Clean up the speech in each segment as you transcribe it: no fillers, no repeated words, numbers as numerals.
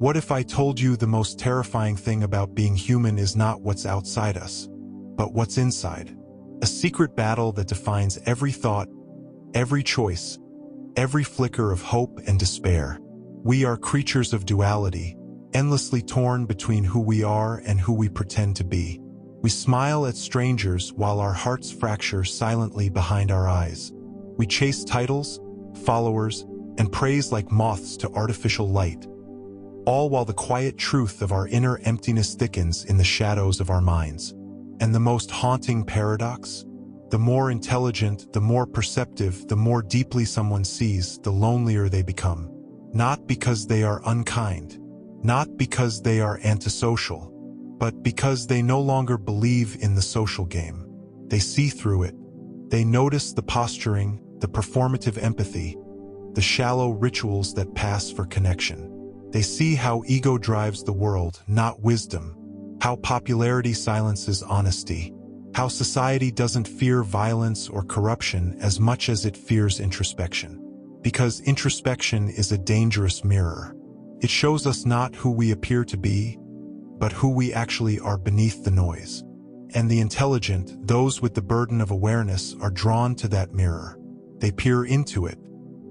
What if I told you the most terrifying thing about being human is not what's outside us, but what's inside? A secret battle that defines every thought, every choice, every flicker of hope and despair. We are creatures of duality, endlessly torn between who we are and who we pretend to be. We smile at strangers while our hearts fracture silently behind our eyes. We chase titles, followers, and praise like moths to artificial light, all while the quiet truth of our inner emptiness thickens in the shadows of our minds. And the most haunting paradox? The more intelligent, the more perceptive, the more deeply someone sees, the lonelier they become. Not because they are unkind, not because they are antisocial, but because they no longer believe in the social game. They see through it. They notice the posturing, the performative empathy, the shallow rituals that pass for connection. They see how ego drives the world, not wisdom, how popularity silences honesty, how society doesn't fear violence or corruption as much as it fears introspection. Because introspection is a dangerous mirror. It shows us not who we appear to be, but who we actually are beneath the noise. And the intelligent, those with the burden of awareness, are drawn to that mirror. They peer into it.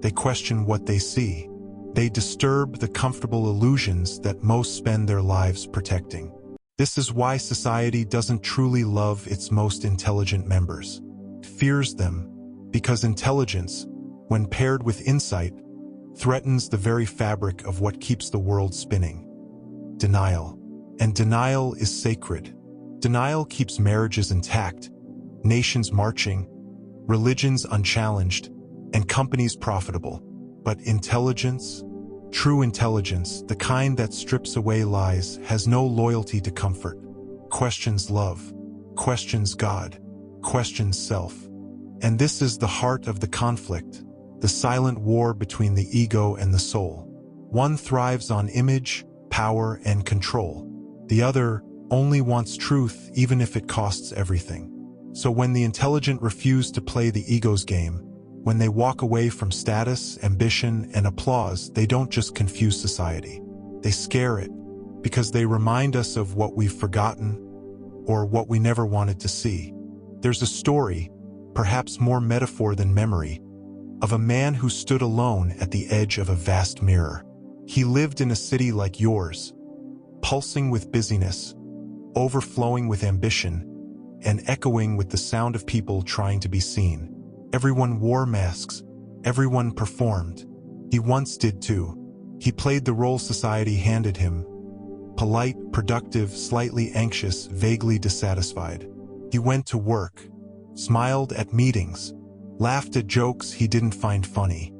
They question what they see. They disturb the comfortable illusions that most spend their lives protecting. This is why society doesn't truly love its most intelligent members. It fears them, because intelligence, when paired with insight, threatens the very fabric of what keeps the world spinning. Denial. And denial is sacred. Denial keeps marriages intact, nations marching, religions unchallenged, and companies profitable. But intelligence, true intelligence, the kind that strips away lies, has no loyalty to comfort, questions love, questions God, questions self. And this is the heart of the conflict, the silent war between the ego and the soul. One thrives on image, power, and control. The other only wants truth even if it costs everything. So when the intelligent refuse to play the ego's game, when they walk away from status, ambition, and applause, they don't just confuse society. They scare it, because they remind us of what we've forgotten or what we never wanted to see. There's a story, perhaps more metaphor than memory, of a man who stood alone at the edge of a vast mirror. He lived in a city like yours, pulsing with busyness, overflowing with ambition, and echoing with the sound of people trying to be seen. Everyone wore masks. Everyone performed. He once did too. He played the role society handed him. Polite, productive, slightly anxious, vaguely dissatisfied. He went to work, smiled at meetings, laughed at jokes he didn't find funny.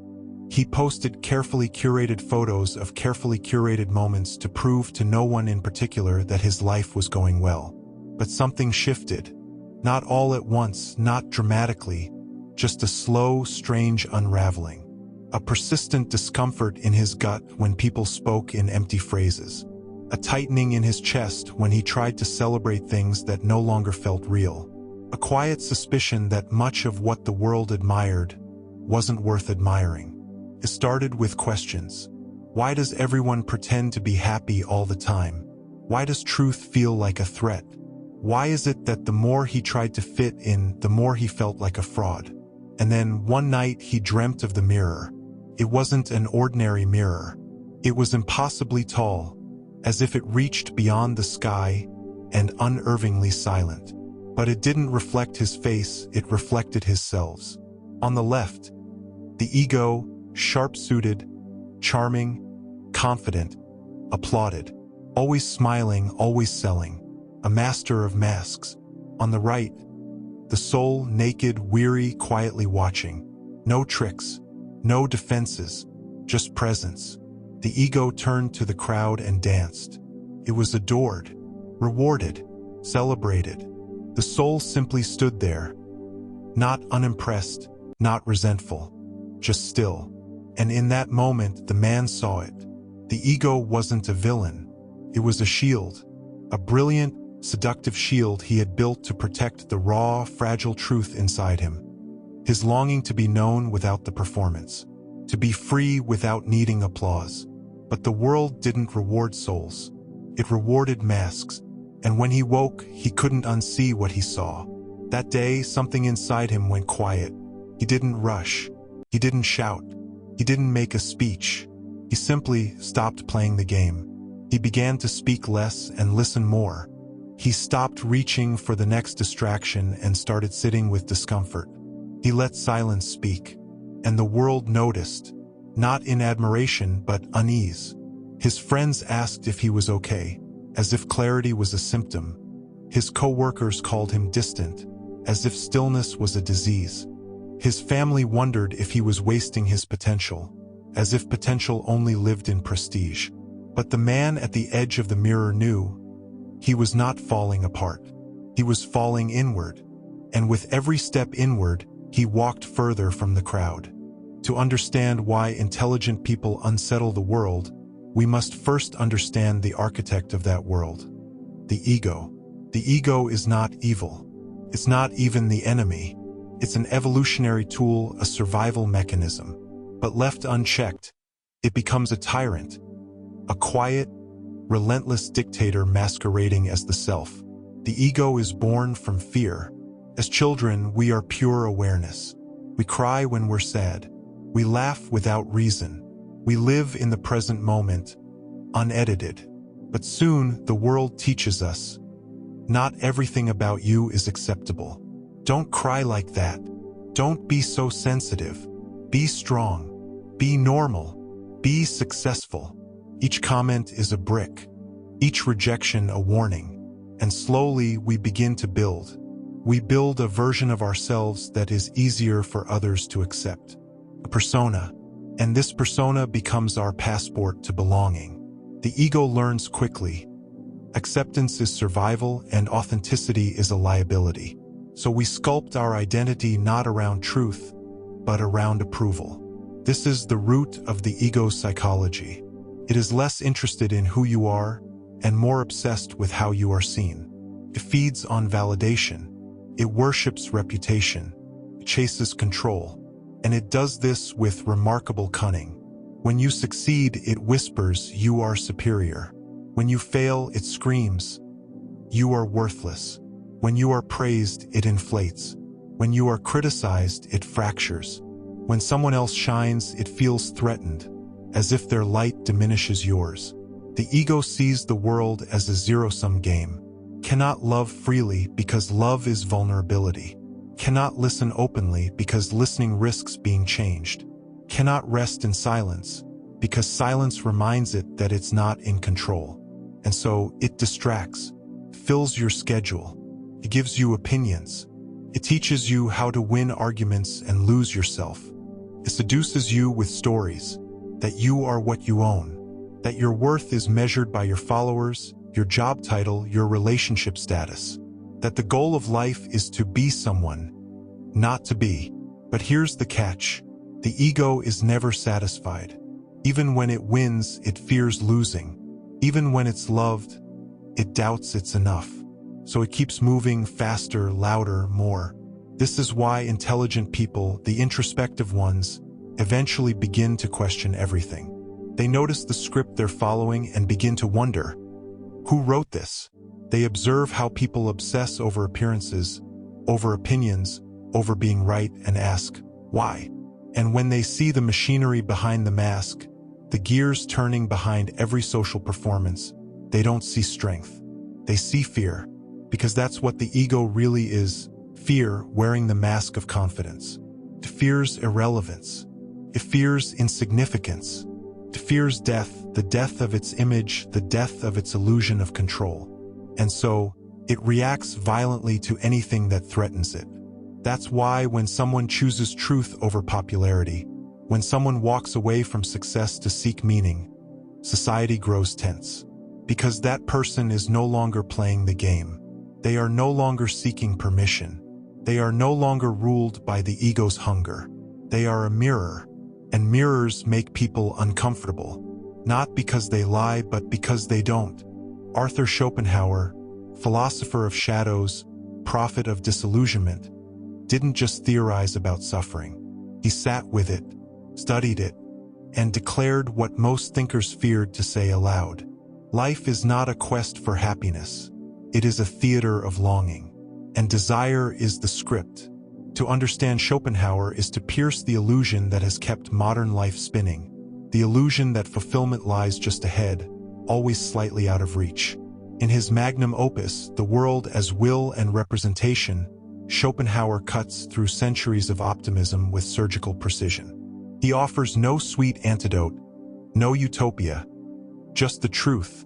He posted carefully curated photos of carefully curated moments to prove to no one in particular that his life was going well. But something shifted. Not all at once, not dramatically, just a slow, strange unraveling. A persistent discomfort in his gut when people spoke in empty phrases. A tightening in his chest when he tried to celebrate things that no longer felt real. A quiet suspicion that much of what the world admired wasn't worth admiring. It started with questions. Why does everyone pretend to be happy all the time? Why does truth feel like a threat? Why is it that the more he tried to fit in, the more he felt like a fraud? And then one night he dreamt of the mirror. It wasn't an ordinary mirror. It was impossibly tall, as if it reached beyond the sky and unervingly silent. But it didn't reflect his face, it reflected his selves. On the left, the ego, sharp-suited, charming, confident, applauded, always smiling, always selling, a master of masks. On the right, the soul, naked, weary, quietly watching. No tricks, no defenses, just presence. The ego turned to the crowd and danced. It was adored, rewarded, celebrated. The soul simply stood there, not unimpressed, not resentful, just still. And in that moment, the man saw it. The ego wasn't a villain. It was a shield, a brilliant, seductive shield he had built to protect the raw, fragile truth inside him. His longing to be known without the performance, to be free without needing applause. But the world didn't reward souls. It rewarded masks. And when he woke, he couldn't unsee what he saw. That day, something inside him went quiet. He didn't rush. He didn't shout. He didn't make a speech. He simply stopped playing the game. He began to speak less and listen more. He stopped reaching for the next distraction and started sitting with discomfort. He let silence speak. And the world noticed, not in admiration but unease. His friends asked if he was okay, as if clarity was a symptom. His co-workers called him distant, as if stillness was a disease. His family wondered if he was wasting his potential, as if potential only lived in prestige. But the man at the edge of the mirror knew he was not falling apart. He was falling inward, and with every step inward, he walked further from the crowd. To understand why intelligent people unsettle the world, we must first understand the architect of that world, the ego. The ego is not evil. It's not even the enemy. It's an evolutionary tool, a survival mechanism. But left unchecked, it becomes a tyrant, a quiet, relentless dictator masquerading as the self. The ego is born from fear. As children, we are pure awareness. We cry when we're sad. We laugh without reason. We live in the present moment, unedited. But soon, the world teaches us, not everything about you is acceptable. Don't cry like that. Don't be so sensitive. Be strong. Be normal. Be successful. Each comment is a brick. Each rejection a warning. And slowly we begin to build. We build a version of ourselves that is easier for others to accept. A persona. And this persona becomes our passport to belonging. The ego learns quickly. Acceptance is survival and authenticity is a liability. So we sculpt our identity not around truth, but around approval. This is the root of the ego's psychology. It is less interested in who you are and more obsessed with how you are seen. It feeds on validation. It worships reputation. It chases control. And it does this with remarkable cunning. When you succeed, it whispers, you are superior. When you fail, it screams, you are worthless. When you are praised, it inflates. When you are criticized, it fractures. When someone else shines, it feels threatened, as if their light diminishes yours. The ego sees the world as a zero-sum game. Cannot love freely because love is vulnerability. Cannot listen openly because listening risks being changed. Cannot rest in silence because silence reminds it that it's not in control. And so it distracts, fills your schedule. It gives you opinions. It teaches you how to win arguments and lose yourself. It seduces you with stories that you are what you own, that your worth is measured by your followers, your job title, your relationship status, that the goal of life is to be someone, not to be. But here's the catch. The ego is never satisfied. Even when it wins, it fears losing. Even when it's loved, it doubts it's enough. So it keeps moving faster, louder, more. This is why intelligent people, the introspective ones, eventually begin to question everything. They notice the script they're following and begin to wonder, who wrote this? They observe how people obsess over appearances, over opinions, over being right, and ask, why? And when they see the machinery behind the mask, the gears turning behind every social performance, they don't see strength. They see fear, because that's what the ego really is, fear wearing the mask of confidence. It fears irrelevance. It fears insignificance. It fears death, the death of its image, the death of its illusion of control. And so, it reacts violently to anything that threatens it. That's why when someone chooses truth over popularity, when someone walks away from success to seek meaning, society grows tense. Because that person is no longer playing the game. They are no longer seeking permission. They are no longer ruled by the ego's hunger. They are a mirror, and mirrors make people uncomfortable. Not because they lie, but because they don't. Arthur Schopenhauer, philosopher of shadows, prophet of disillusionment, didn't just theorize about suffering. He sat with it, studied it, and declared what most thinkers feared to say aloud. Life is not a quest for happiness. It is a theater of longing. And desire is the script. To understand Schopenhauer is to pierce the illusion that has kept modern life spinning, the illusion that fulfillment lies just ahead, always slightly out of reach. In his magnum opus, The World as Will and Representation, Schopenhauer cuts through centuries of optimism with surgical precision. He offers no sweet antidote, no utopia, just the truth,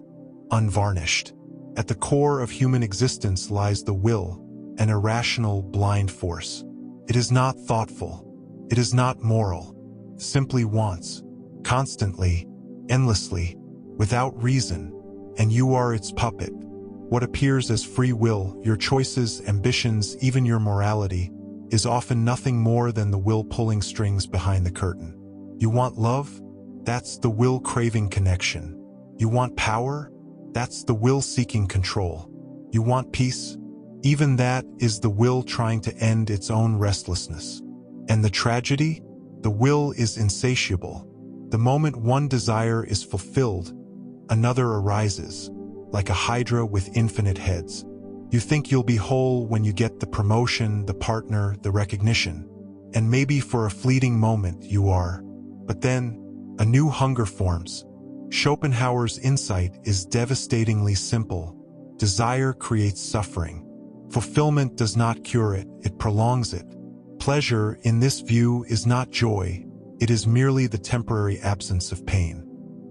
unvarnished. At the core of human existence lies the will, an irrational, blind force. It is not thoughtful. It is not moral. It simply wants, constantly, endlessly, without reason, and you are its puppet. What appears as free will, your choices, ambitions, even your morality, is often nothing more than the will pulling strings behind the curtain. You want love? That's the will craving connection. You want power? That's the will seeking control. You want peace? Even that is the will trying to end its own restlessness. And the tragedy? The will is insatiable. The moment one desire is fulfilled, another arises, like a hydra with infinite heads. You think you'll be whole when you get the promotion, the partner, the recognition. And maybe for a fleeting moment you are. But then, a new hunger forms. Schopenhauer's insight is devastatingly simple. Desire creates suffering. Fulfillment does not cure it, it prolongs it. Pleasure, in this view, is not joy. It is merely the temporary absence of pain.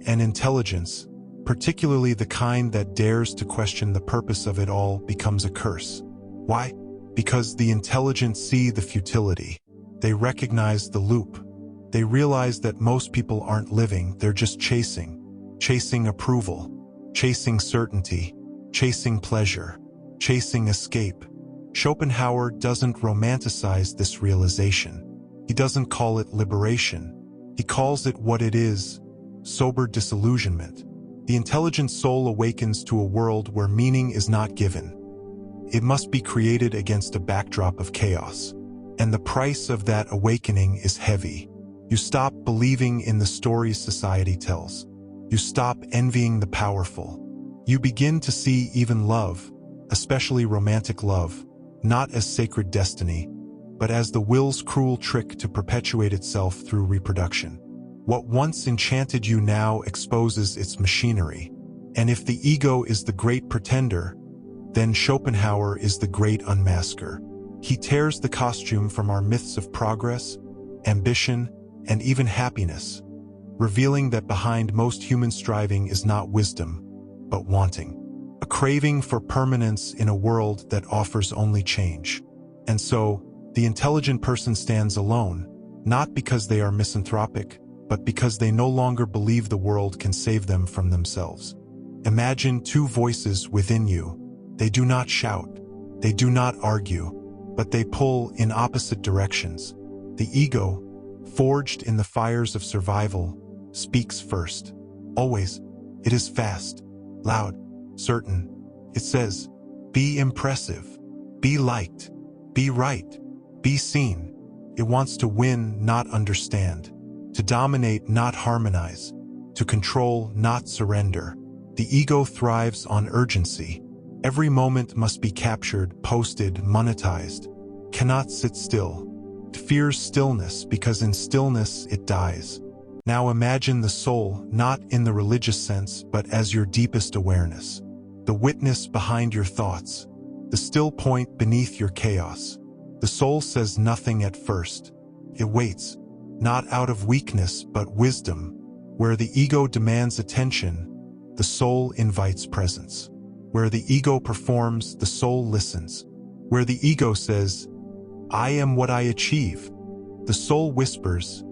And intelligence, particularly the kind that dares to question the purpose of it all, becomes a curse. Why? Because the intelligent see the futility. They recognize the loop. They realize that most people aren't living, they're just chasing approval, chasing certainty, chasing pleasure, chasing escape. Schopenhauer doesn't romanticize this realization. He doesn't call it liberation. He calls it what it is, sober disillusionment. The intelligent soul awakens to a world where meaning is not given. It must be created against a backdrop of chaos. And the price of that awakening is heavy. You stop believing in the stories society tells. You stop envying the powerful. You begin to see even love, especially romantic love, not as sacred destiny, but as the will's cruel trick to perpetuate itself through reproduction. What once enchanted you now exposes its machinery. And if the ego is the great pretender, then Schopenhauer is the great unmasker. He tears the costume from our myths of progress, ambition, and even happiness, revealing that behind most human striving is not wisdom, but wanting. A craving for permanence in a world that offers only change. And so, the intelligent person stands alone, not because they are misanthropic, but because they no longer believe the world can save them from themselves. Imagine two voices within you. They do not shout, they do not argue, but they pull in opposite directions. The ego, forged in the fires of survival, speaks first. Always. It is fast, loud, certain. It says, be impressive, be liked, be right, be seen. It wants to win, not understand, to dominate, not harmonize, to control, not surrender. The ego thrives on urgency. Every moment must be captured, posted, monetized. Cannot sit still. It fears stillness because in stillness it dies. Now imagine the soul, not in the religious sense, but as your deepest awareness. The witness behind your thoughts. The still point beneath your chaos. The soul says nothing at first. It waits, not out of weakness but wisdom. Where the ego demands attention, the soul invites presence. Where the ego performs, the soul listens. Where the ego says, I am what I achieve, the soul whispers,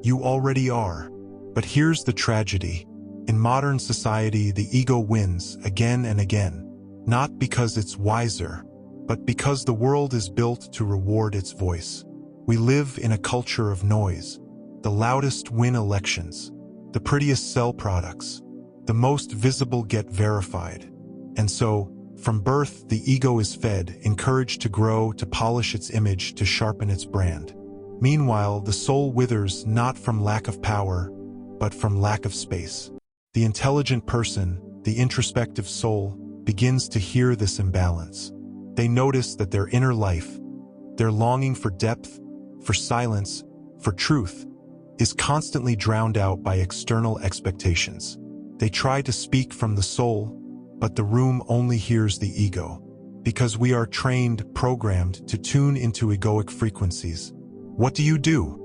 you already are. But here's the tragedy. In modern society, the ego wins again and again, not because it's wiser, but because the world is built to reward its voice. We live in a culture of noise. The loudest win elections. The prettiest sell products. The most visible get verified. And so, from birth, the ego is fed, encouraged to grow, to polish its image, to sharpen its brand. Meanwhile, the soul withers not from lack of power, but from lack of space. The intelligent person, the introspective soul, begins to hear this imbalance. They notice that their inner life, their longing for depth, for silence, for truth, is constantly drowned out by external expectations. They try to speak from the soul, but the room only hears the ego. Because we are trained, programmed to tune into egoic frequencies. What do?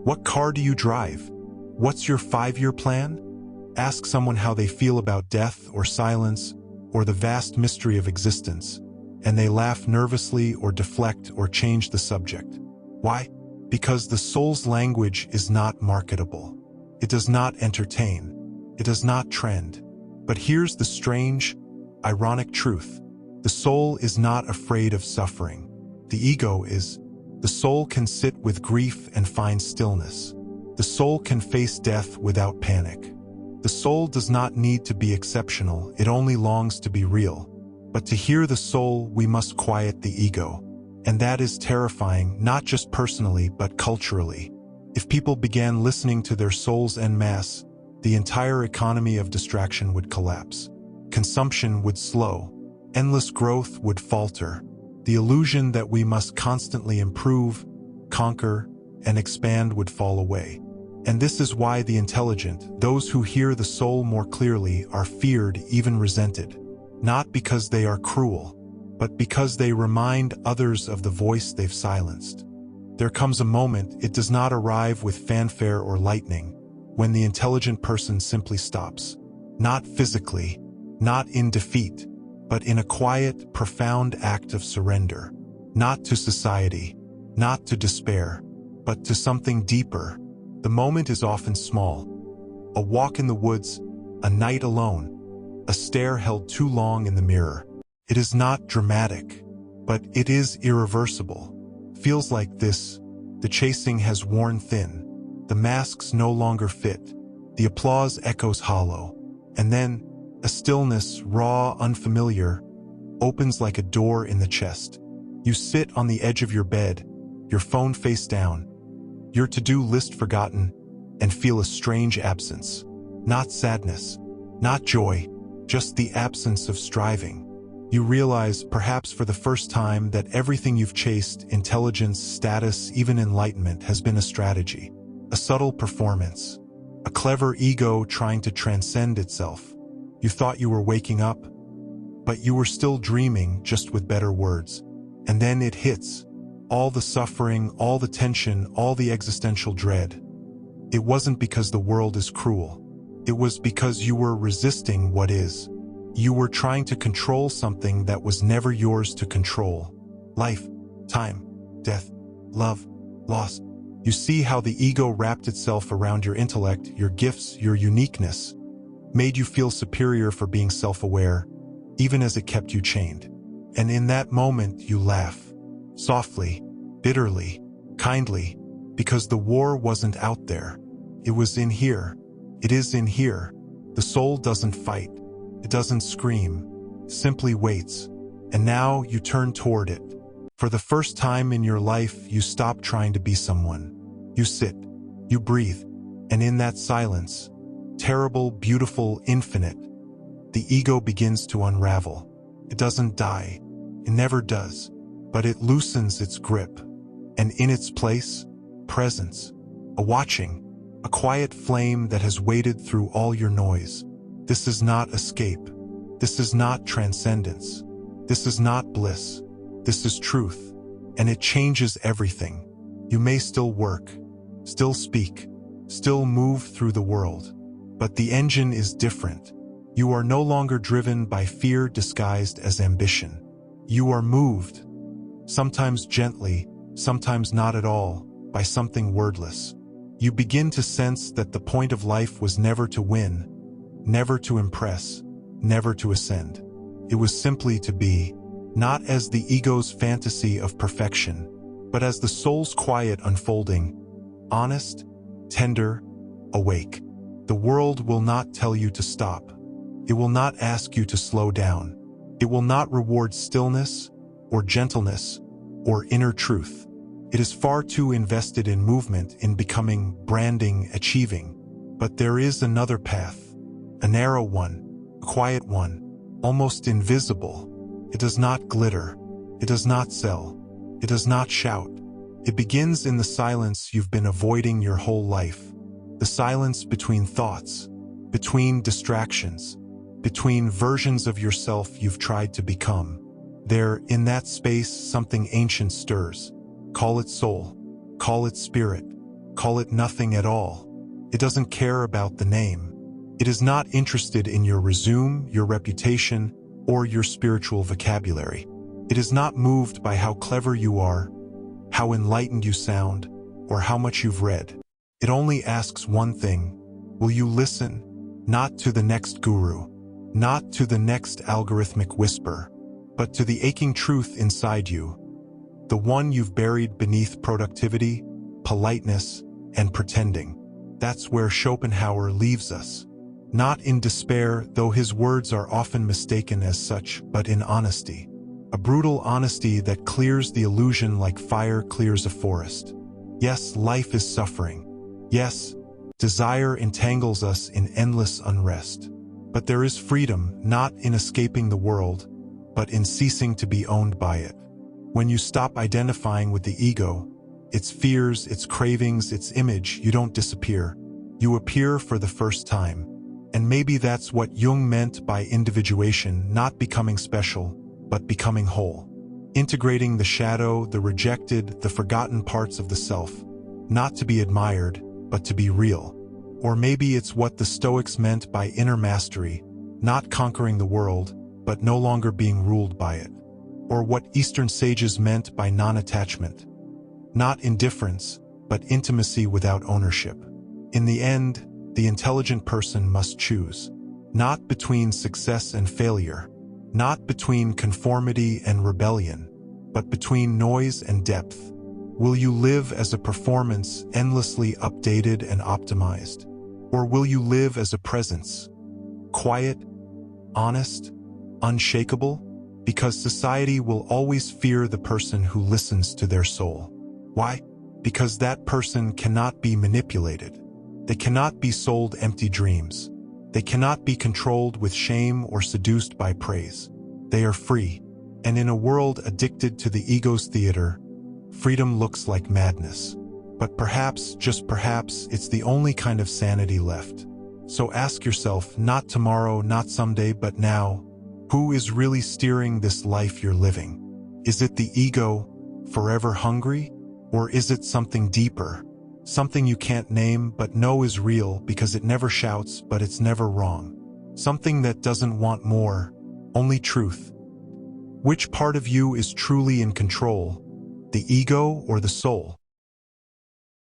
What car do you drive? What's your 5-year plan? Ask someone how they feel about death or silence or the vast mystery of existence, and they laugh nervously or deflect or change the subject. Why? Because the soul's language is not marketable. It does not entertain. It does not trend. But here's the strange, ironic truth. The soul is not afraid of suffering. The ego is. The soul can sit with grief and find stillness. The soul can face death without panic. The soul does not need to be exceptional, it only longs to be real. But to hear the soul, we must quiet the ego. And that is terrifying, not just personally, but culturally. If people began listening to their souls en masse, the entire economy of distraction would collapse. Consumption would slow. Endless growth would falter. The illusion that we must constantly improve, conquer, and expand would fall away. And this is why the intelligent, those who hear the soul more clearly, are feared, even resented. Not because they are cruel, but because they remind others of the voice they've silenced. There comes a moment, it does not arrive with fanfare or lightning, when the intelligent person simply stops. Not physically, not in defeat, but in a quiet, profound act of surrender. Not to society, not to despair, but to something deeper. The moment is often small. A walk in the woods, a night alone, a stare held too long in the mirror. It is not dramatic, but it is irreversible. Feels like this. The chasing has worn thin. The masks no longer fit. The applause echoes hollow. And then, a stillness, raw, unfamiliar, opens like a door in the chest. You sit on the edge of your bed, your phone face down, your to-do list forgotten, and feel a strange absence. Not sadness, not joy, just the absence of striving. You realize, perhaps for the first time, that everything you've chased, intelligence, status, even enlightenment, has been a strategy, a subtle performance, a clever ego trying to transcend itself. You thought you were waking up, but you were still dreaming, just with better words. And then it hits. All the suffering, all the tension, all the existential dread. It wasn't because the world is cruel. It was because you were resisting what is. You were trying to control something that was never yours to control. Life, time, death, love, loss. You see how the ego wrapped itself around your intellect, your gifts, your uniqueness, made you feel superior for being self-aware, even as it kept you chained. And in that moment, you laugh. Softly, bitterly, kindly, because the war wasn't out there. It was in here. It is in here. The soul doesn't fight. It doesn't scream. It simply waits. And now you turn toward it. For the first time in your life, you stop trying to be someone. You sit. You breathe. And in that silence, terrible, beautiful, infinite, the ego begins to unravel. It doesn't die. It never does. But it loosens its grip. And in its place, presence. A watching. A quiet flame that has waited through all your noise. This is not escape. This is not transcendence. This is not bliss. This is truth. And it changes everything. You may still work, still speak, still move through the world. But the engine is different. You are no longer driven by fear disguised as ambition. You are moved, sometimes gently, sometimes not at all, by something wordless. You begin to sense that the point of life was never to win, never to impress, never to ascend. It was simply to be, not as the ego's fantasy of perfection, but as the soul's quiet unfolding, honest, tender, awake. The world will not tell you to stop. It will not ask you to slow down. It will not reward stillness, or gentleness, or inner truth. It is far too invested in movement, in becoming, branding, achieving. But there is another path, a narrow one, a quiet one, almost invisible. It does not glitter. It does not sell. It does not shout. It begins in the silence you've been avoiding your whole life. The silence between thoughts, between distractions, between versions of yourself you've tried to become. There, in that space, something ancient stirs. Call it soul. Call it spirit. Call it nothing at all. It doesn't care about the name. It is not interested in your resume, your reputation, or your spiritual vocabulary. It is not moved by how clever you are, how enlightened you sound, or how much you've read. It only asks one thing: will you listen? Not to the next guru, not to the next algorithmic whisper, but to the aching truth inside you, the one you've buried beneath productivity, politeness, and pretending. That's where Schopenhauer leaves us. Not in despair, though his words are often mistaken as such, but in honesty. A brutal honesty that clears the illusion like fire clears a forest. Yes, life is suffering. Yes, desire entangles us in endless unrest. But there is freedom, not in escaping the world, but in ceasing to be owned by it. When you stop identifying with the ego, its fears, its cravings, its image, you don't disappear. You appear for the first time. And maybe that's what Jung meant by individuation, not becoming special, but becoming whole. Integrating the shadow, the rejected, the forgotten parts of the self, not to be admired, but to be real. Or maybe it's what the Stoics meant by inner mastery, not conquering the world, but no longer being ruled by it. Or what Eastern sages meant by non-attachment, not indifference, but intimacy without ownership. In the end, the intelligent person must choose, not between success and failure, not between conformity and rebellion, but between noise and depth. Will you live as a performance endlessly updated and optimized? Or will you live as a presence, quiet, honest, unshakable? Because society will always fear the person who listens to their soul. Why? Because that person cannot be manipulated. They cannot be sold empty dreams. They cannot be controlled with shame or seduced by praise. They are free. And in a world addicted to the ego's theater, freedom looks like madness. But perhaps, just perhaps, it's the only kind of sanity left. So ask yourself, not tomorrow, not someday, but now, who is really steering this life you're living? Is it the ego, forever hungry? Or is it something deeper? Something you can't name but know is real because it never shouts but it's never wrong. Something that doesn't want more, only truth. Which part of you is truly in control? The ego or the soul?